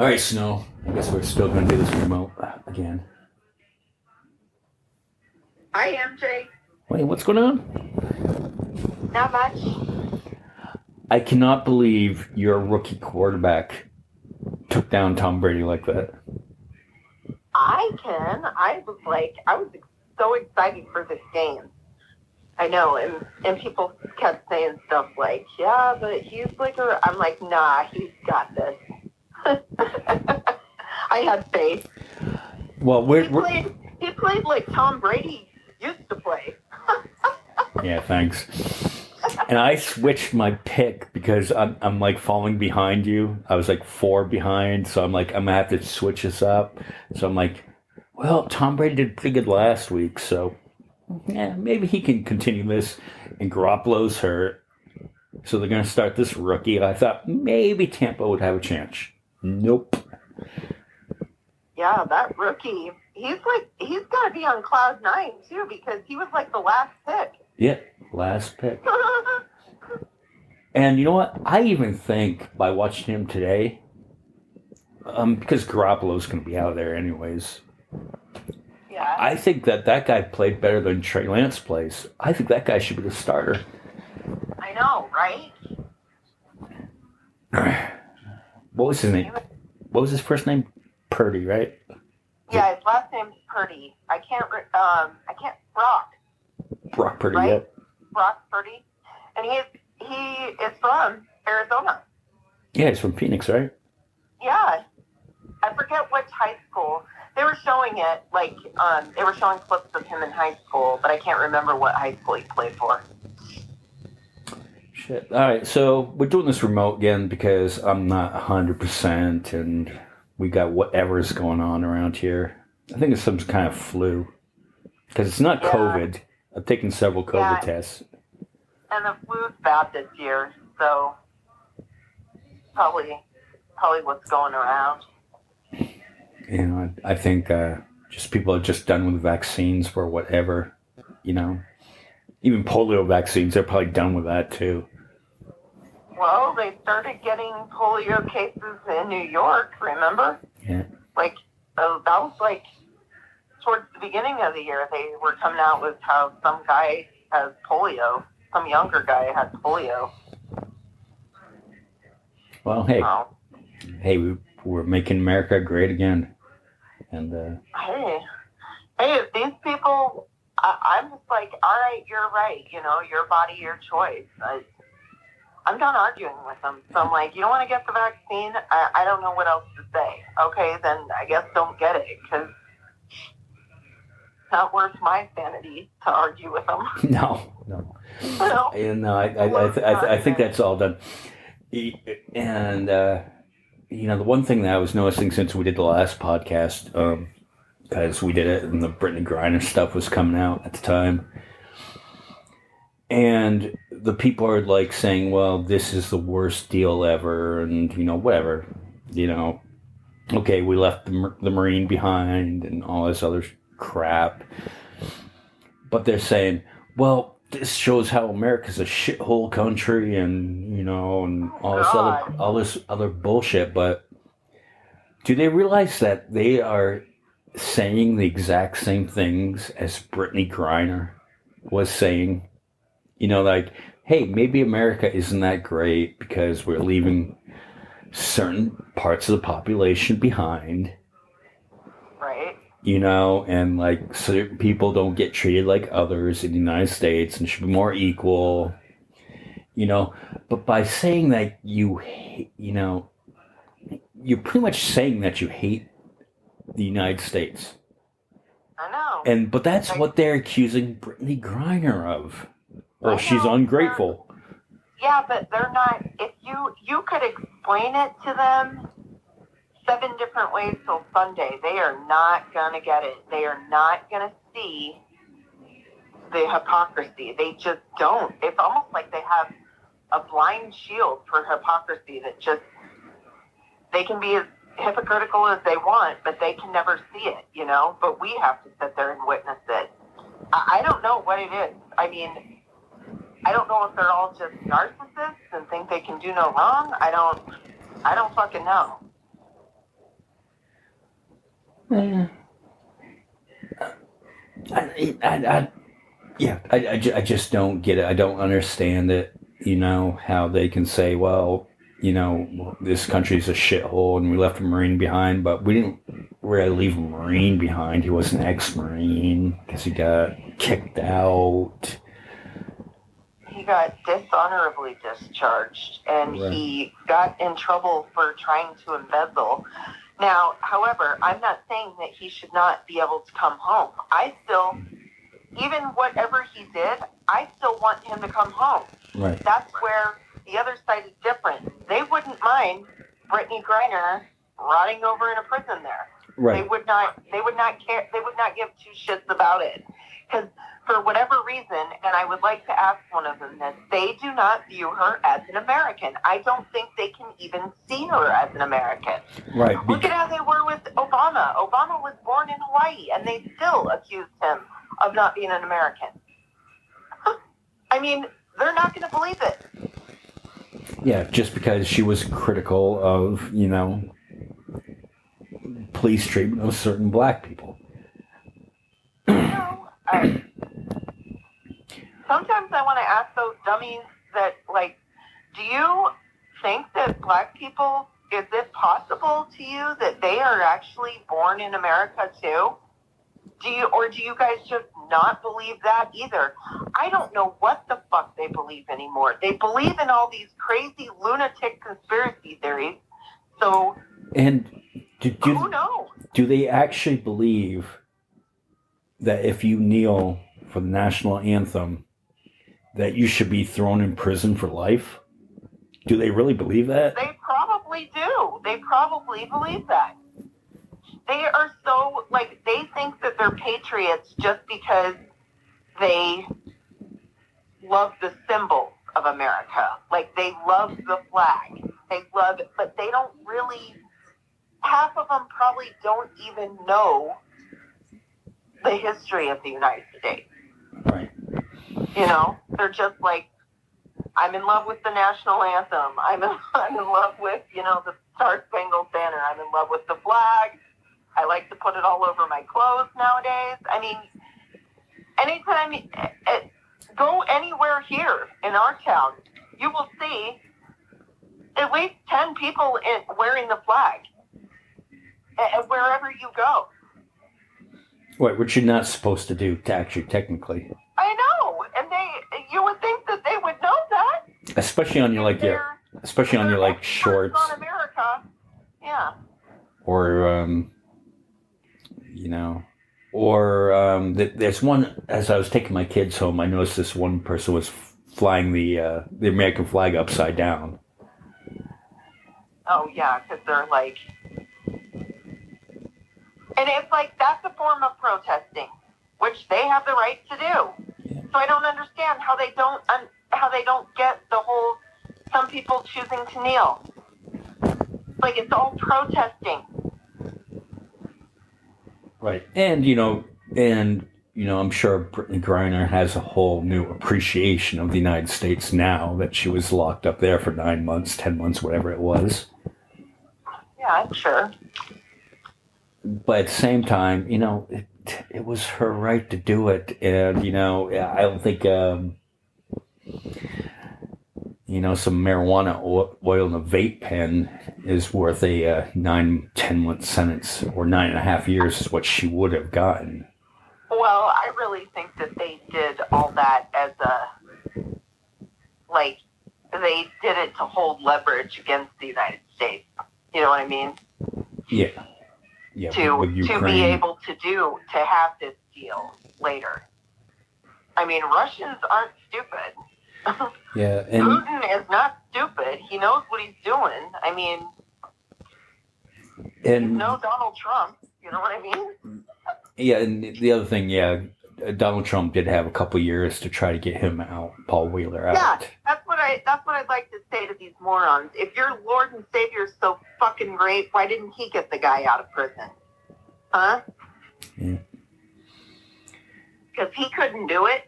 All right, Snow. I guess we're still going to do this remote again. Hi, MJ. Wait, what's going on? Not much. I cannot believe your rookie quarterback took down Tom Brady like that. I was so excited for this game. I know, and people kept saying stuff like, yeah, but he's like, I'm like, nah, he's got this. I had faith. Well, he played like Tom Brady used to play. Yeah, thanks. And I switched my pick because I'm like falling behind you. I was like 4 behind, so I'm like, I'm gonna have to switch this up. So I'm like, well, Tom Brady did pretty good last week, so yeah, maybe he can continue this. And Garoppolo's hurt, so they're gonna start this rookie. I thought maybe Tampa would have a chance. Nope. Yeah, that rookie, he's got to be on cloud 9 too, because he was like the last pick. Yeah, last pick. And you know what? I even think by watching him today, because Garoppolo's going to be out there anyways. Yeah. I think that guy played better than Trey Lance plays. I think that guy should be the starter. I know, right? What was his name? What was his first name? Purdy, right? Yeah, his last name's Purdy. I can't, Brock Purdy, right? yeah. Brock Purdy. And he is from Arizona. Yeah, he's from Phoenix, right? Yeah. I forget which high school. They were showing it, they were showing clips of him in high school, but I can't remember what high school he played for. Shit. All right, so we're doing this remote again because I'm not 100% and we got whatever's going on around here. I think it's some kind of flu because it's not COVID. I've taken several COVID tests. And the flu's bad this year, so probably what's going around. You know, I think just people are just done with vaccines for whatever, you know. Even polio vaccines, they're probably done with that too. Well, they started getting polio cases in New York, remember? Yeah. That was towards the beginning of the year. They were coming out with how some guy has polio. Some younger guy has polio. Well, hey, we're making America great again. And hey, if these people, I'm just like, all right, you're right. You know, your body, your choice. I'm done arguing with them. So I'm like, you don't want to get the vaccine? I don't know what else to say. Okay, then I guess don't get it, because it's not worth my sanity to argue with them. No. And I think that's all done. And you know, the one thing that I was noticing since we did the last podcast, because we did it and the Britney Griner stuff was coming out at the time, and the people are like saying, well, this is the worst deal ever, and you know, whatever, you know, okay, we left the Marine behind and all this other crap, but they're saying, well, this shows how America's a shithole country, and you know, and all this other bullshit. But do they realize that they are saying the exact same things as Britney Griner was saying? You know, like, hey, maybe America isn't that great because we're leaving certain parts of the population behind. Right. You know, and like certain people don't get treated like others in the United States and should be more equal, you know. But by saying that you hate, you know, you're pretty much saying that you hate the United States. I know. But that's what they're accusing Britney Griner of. Well, she's ungrateful. Yeah, but they're not. If you could explain it to them 7 different ways till Sunday, they are not going to get it. They are not going to see the hypocrisy. They just don't. It's almost like they have a blind shield for hypocrisy that just, they can be as hypocritical as they want, but they can never see it, you know? But we have to sit there and witness it. I don't know what it is. I mean, I don't know if they're all just narcissists and think they can do no wrong. I don't fucking know. Eh, I just don't get it. I don't understand it. How they can say, well, this country's a shithole and we left a Marine behind, but we didn't really leave a Marine behind. He was an ex-Marine because he got kicked out. He got dishonorably discharged, and Right. he got in trouble for trying to embezzle. Now, however, I'm not saying that he should not be able to come home. I still, even whatever he did, I still want him to come home. Right. That's where the other side is different. They wouldn't mind Britney Griner rotting over in a prison there. Right. They would not care. They would not give two shits about it. Because for whatever reason, and I would like to ask one of them this, they do not view her as an American. I don't think they can even see her as an American. Right. Look at how they were with Obama. Obama was born in Hawaii, and they still accused him of not being an American. I mean, they're not going to believe it. Yeah, just because she was critical of, police treatment of certain black people. Sometimes I want to ask those dummies that, like, do you think that black people, is it possible to you that they are actually born in America too? Do you guys just not believe that either? I don't know what the fuck they believe anymore. They believe in all these crazy lunatic conspiracy theories. So, and who knows? Do they actually believe that if you kneel for the national anthem, that you should be thrown in prison for life? Do they really believe that? They probably do. They probably believe that. They are so, like, they think that they're patriots just because they love the symbol of America. Like, they love the flag. They love it, but they don't really, half of them probably don't even know the history of the United States. Right. They're just like, I'm in love with the national anthem. I'm in love with, the Star Spangled Banner. I'm in love with the flag. I like to put it all over my clothes nowadays. I mean, anytime, go anywhere here in our town, you will see at least 10 people wearing the flag wherever you go. Wait, which you're not supposed to do, technically. I know, and you would think that they would know that. Especially on your shorts. On America, yeah. Or there's one. As I was taking my kids home, I noticed this one person was flying the American flag upside down. Oh yeah, because they're like, and it's like that's a form of protesting, which they have the right to do. Yeah. So I don't understand how they don't get the whole. Some people choosing to kneel. Like, it's all protesting. Right. And I'm sure Britney Griner has a whole new appreciation of the United States now that she was locked up there for 9 months, 10 months, whatever it was. Yeah, I'm sure. But at the same time, it was her right to do it. And, I don't think, some marijuana oil in a vape pen is worth a 9-10 month sentence, or 9.5 years is what she would have gotten. Well, I really think that they did all that as they did it to hold leverage against the United States. You know what I mean? Yeah. Yeah. To be able to have this deal later. I mean, Russians aren't stupid. Yeah, and Putin is not stupid. He knows what he's doing. I mean, he's no Donald Trump. You know what I mean? Yeah, and the other thing, Donald Trump did have a couple years to try to get him out, Paul Wheeler out. Yeah, that's what I'd like to say to these morons. If your Lord and Savior is so fucking great, why didn't he get the guy out of prison? Huh? Yeah. Because he couldn't do it.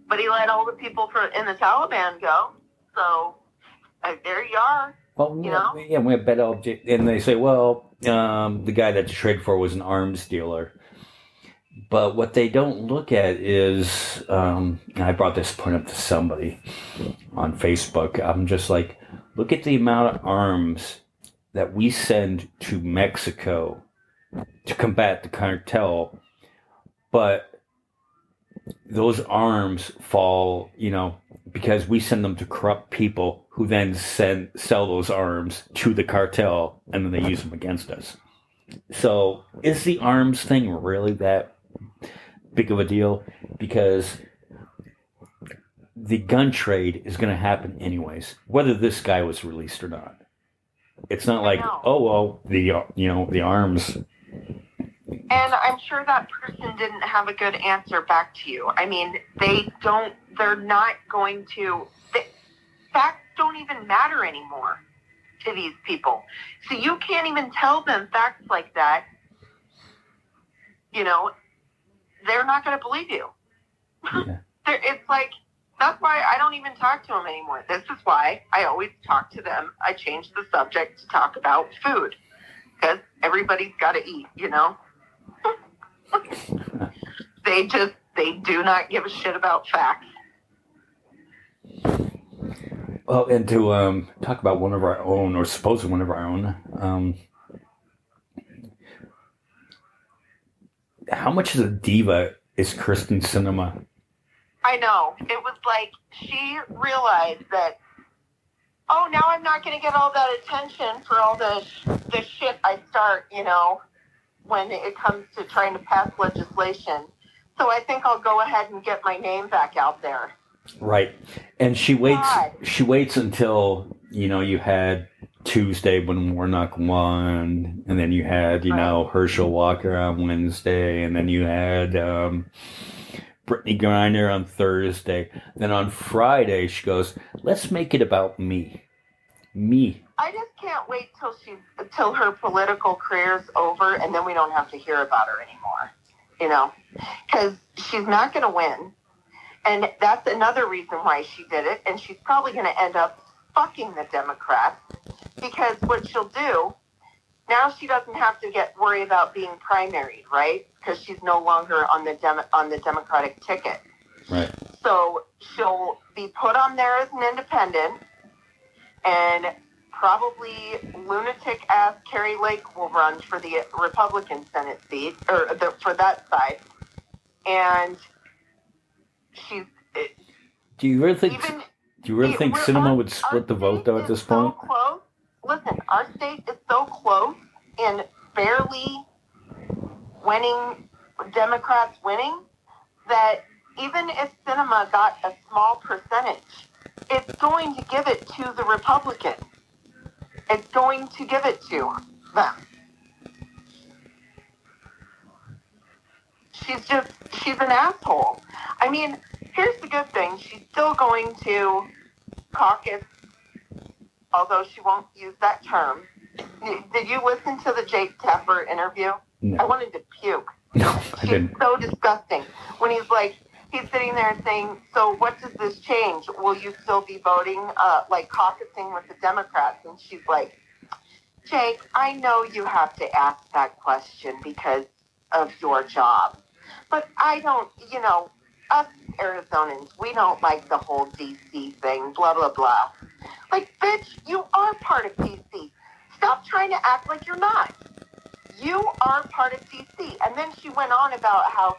But he let all the people in the Taliban go. So, there you are. Well, You know? yeah, we have better object, and they say, well, the guy that you traded for was an arms dealer. But what they don't look at is, and I brought this point up to somebody on Facebook. I'm just like, look at the amount of arms that we send to Mexico to combat the cartel, but those arms fall, because we send them to corrupt people who then sell those arms to the cartel, and then they use them against us. So is the arms thing really that big of a deal? Because the gun trade is going to happen anyways, whether this guy was released or not. It's not like, oh well, the arms. And I'm sure that person didn't have a good answer back to you. I mean, they're not going to, facts don't even matter anymore to these people. So you can't even tell them facts like that. They're not going to believe you. Yeah. It's like, that's why I don't even talk to them anymore. This is why I always talk to them. I change the subject to talk about food because everybody's got to eat, They do not give a shit about facts. Well, and to talk about one of our own, or supposed one of our own, how much of a diva is Kirsten Sinema? I know. It was like she realized that, oh, now I'm not going to get all that attention for all the shit I start, when it comes to trying to pass legislation. So I think I'll go ahead and get my name back out there. Right. And she waits. God. She waits until you had Tuesday when Warnock won, and then you had Herschel Walker on Wednesday, and then you had Britney Griner on Thursday. Then on Friday she goes, "Let's make it about me." Me. I just can't wait till her political career's over, and then we don't have to hear about her anymore. Because she's not going to win. And that's another reason why she did it. And she's probably going to end up fucking the Democrats. Because what she'll do, now she doesn't have to worry about being primaried, right? Because she's no longer on the Democratic ticket. Right. So she'll be put on there as an independent. And probably lunatic-ass Carrie Lake will run for the Republican Senate seat, or for that side. And she's... Do you really think Sinema would split the vote, though, at this point? So close. Listen, our state is so close and barely Democrats winning, that even if Sinema got a small percentage, it's going to give it to the Republicans. It's going to give it to them. She's an asshole. I mean, here's the good thing. She's still going to caucus, although she won't use that term. Did you listen to the Jake Tapper interview? No. I wanted to puke. No, I didn't. She's so disgusting. When he's sitting there saying, so what does this change? Will you still be voting, caucusing with the Democrats? And she's like, Jake, I know you have to ask that question because of your job. But I don't, us Arizonans, we don't like the whole D.C. thing, blah, blah, blah. Like, bitch, you are part of D.C. Stop trying to act like you're not. You are part of D.C. And then she went on about how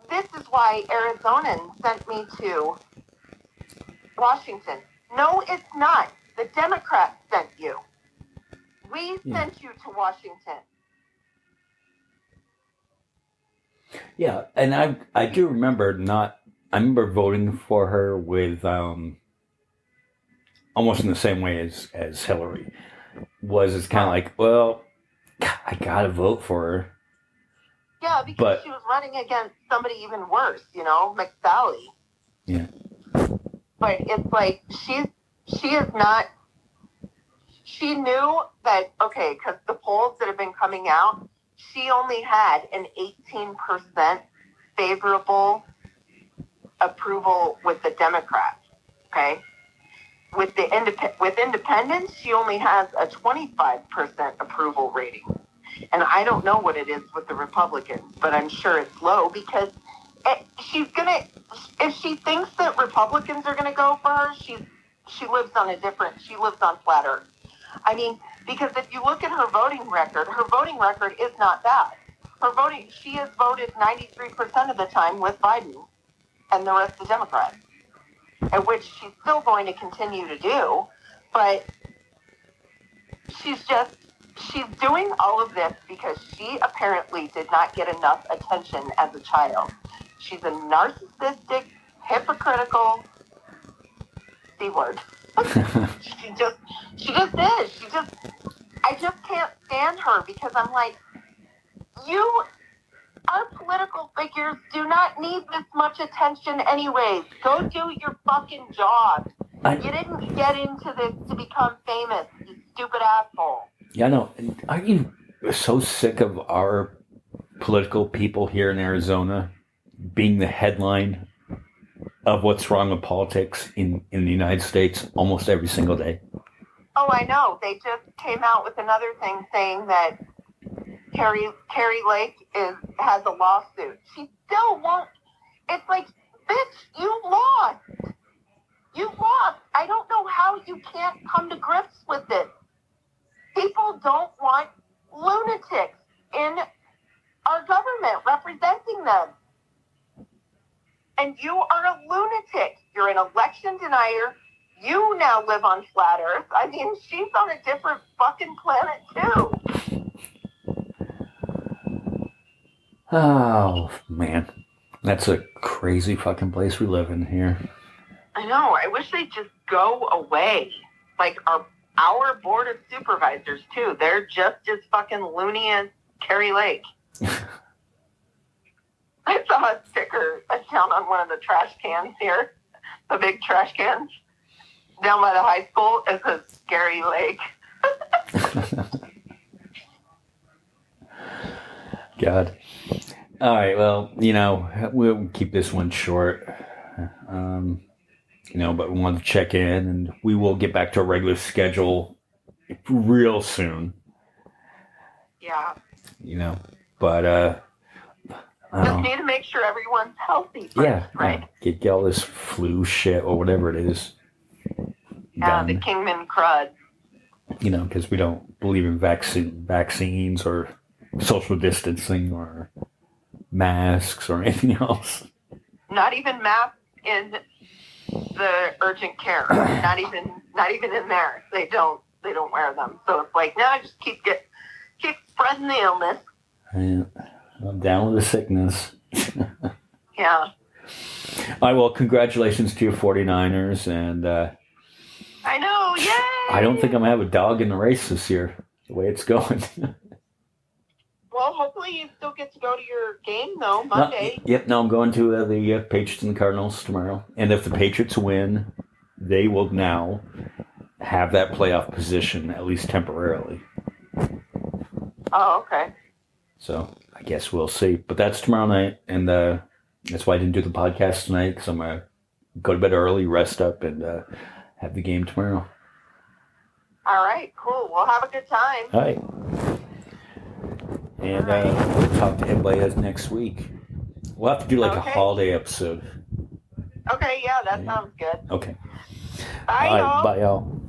this is why Arizonans sent me to Washington. No, it's not. The Democrats sent you. We sent you to Washington. Yeah, and I do remember I remember voting for her with almost in the same way as Hillary. It's kind of like, well, I gotta vote for her. Yeah, because she was running against somebody even worse, McSally. Yeah. But it's like she is not. She knew that, okay, because the polls that have been coming out, she only had an 18% favorable approval with the Democrats, okay? with independents, she only has a 25% approval rating. And I don't know what it is with the Republicans, but I'm sure it's low because if she thinks that Republicans are going to go for her, she lives on flat earth. I mean, because if you look at her voting record is not bad. She has voted 93% of the time with Biden and the rest of the Democrats, and which she's still going to continue to do, but she's doing all of this because she apparently did not get enough attention as a child. She's a narcissistic, hypocritical C-word. she just is. I just can't stand her because I'm like, our political figures do not need this much attention anyways. Go do your fucking job. You didn't get into this to become famous, you stupid asshole. Yeah, no. Aren't you so sick of our political people here in Arizona being the headline of what's wrong with politics in the United States almost every single day? Oh, I know. They just came out with another thing saying that Carrie Lake has a lawsuit. She still won't. It's like, bitch, you lost. You lost. I don't know how you can't come to grips with it. People don't want lunatics in our government representing them. And you are a lunatic. You're an election denier. You now live on flat earth. I mean, she's on a different fucking planet too. Oh, man. That's a crazy fucking place we live in here. I know. I wish they'd just go away. Like our board of supervisors, too. They're just as fucking loony as Carrie Lake. I saw a sticker down on one of the trash cans here. The big trash cans. Down by the high school. It says Carrie Lake. God. All right, well, we'll keep this one short. But we wanted to check in, and we will get back to a regular schedule real soon. Yeah. But just need to make sure everyone's healthy first, right? Get all this flu shit or whatever it is. Yeah, the Kingman crud. Because we don't believe in vaccines or social distancing or masks or anything else. Not even masks in the urgent care. not even in there. They don't wear them. So it's like, no, just keep spreading the illness. Yeah. I'm down with the sickness. Yeah. All right, well, congratulations to your 49ers, and I know, yay! I don't think I'm going to have a dog in the race this year, the way it's going. Well, hopefully you still get to go to your game, though, Monday. I'm going to the Patriots and the Cardinals tomorrow. And if the Patriots win, they will now have that playoff position, at least temporarily. Oh, okay. So I guess we'll see. But that's tomorrow night, and that's why I didn't do the podcast tonight, because I'm going to go to bed early, rest up, and have the game tomorrow. All right, cool. We'll have a good time. All right. And we'll talk to everybody next week. We'll have to do a holiday episode. Okay, yeah, that sounds good. Okay. Bye, y'all. Bye, y'all.